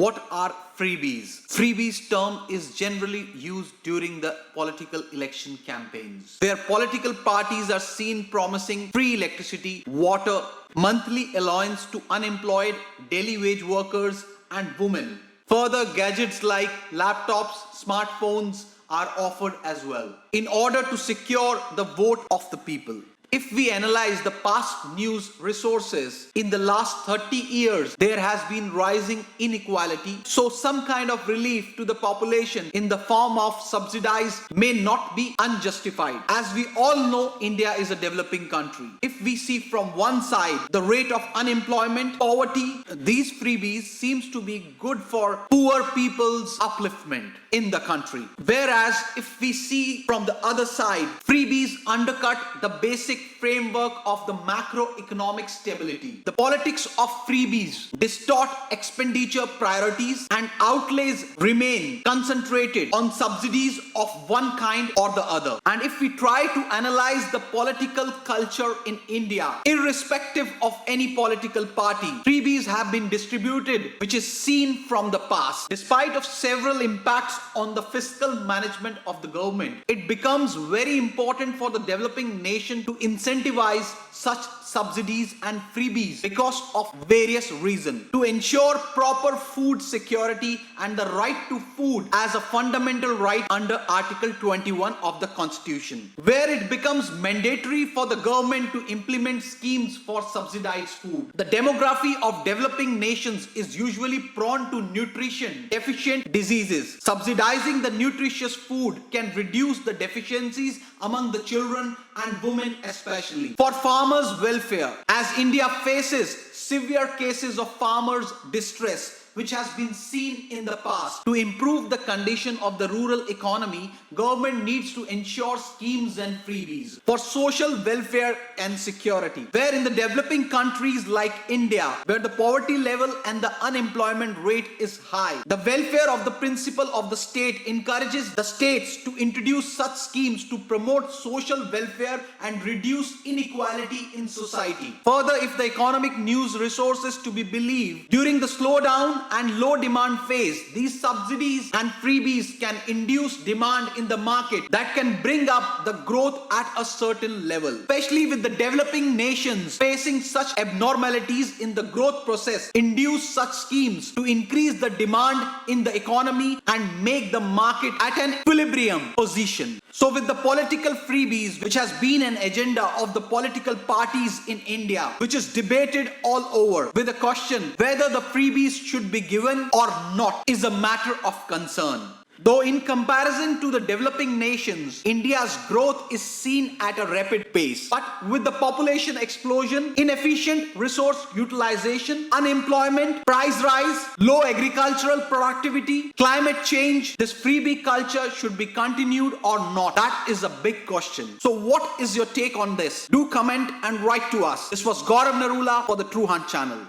What are freebies? Freebies term is generally used during the political election campaigns, where political parties are seen promising free electricity, water, monthly allowance to unemployed, daily wage workers and women. Further, gadgets like laptops, smartphones are offered as well, in order to secure the vote of the people. If we analyze the past news resources, in the last 30 years, there has been rising inequality. So some kind of relief to the population in the form of subsidies may not be unjustified. As we all know, India is a developing country. If we see from one side the rate of unemployment, poverty, these freebies seems to be good for poor people's upliftment in the country. Whereas if we see from the other side, freebies undercut the basic framework of the macroeconomic stability. The politics of freebies distort expenditure priorities and outlays remain concentrated on subsidies of one kind or the other. And if we try to analyze the political culture in India, irrespective of any political party, freebies have been distributed, which is seen from the past. Despite of several impacts on the fiscal management of the government, it becomes very important for the developing nation to incentivize such subsidies and freebies because of various reasons. To ensure proper food security and the right to food as a fundamental right under Article 21 of the Constitution, where it becomes mandatory for the government to implement schemes for subsidized food. The demography of developing nations is usually prone to nutrition deficient diseases. Subsidizing the nutritious food can reduce the deficiencies among the children and women especially. For farmers' welfare, as India faces severe cases of farmers' distress, which has been seen in the past. To improve the condition of the rural economy, government needs to ensure schemes and freebies for social welfare and security. Where in the developing countries like India, where the poverty level and the unemployment rate is high, the welfare of the principle of the state encourages the states to introduce such schemes to promote social welfare and reduce inequality in society. Further, if the economic news resources to be believed, during the slowdown and low demand phase, these subsidies and freebies can induce demand in the market that can bring up the growth at a certain level. Especially with the developing nations facing such abnormalities in the growth process, induce such schemes to increase the demand in the economy and make the market at an equilibrium position. So with the political freebies, which has been an agenda of the political parties in India, which is debated all over, with the question whether the freebies should be given or not is a matter of concern. Though in comparison to the developing nations, India's growth is seen at a rapid pace. But with the population explosion, inefficient resource utilization, unemployment, price rise, low agricultural productivity, climate change, this freebie culture should be continued or not? That is a big question. So what is your take on this? Do comment and write to us. This was Gaurav Narula for the True Hunt channel.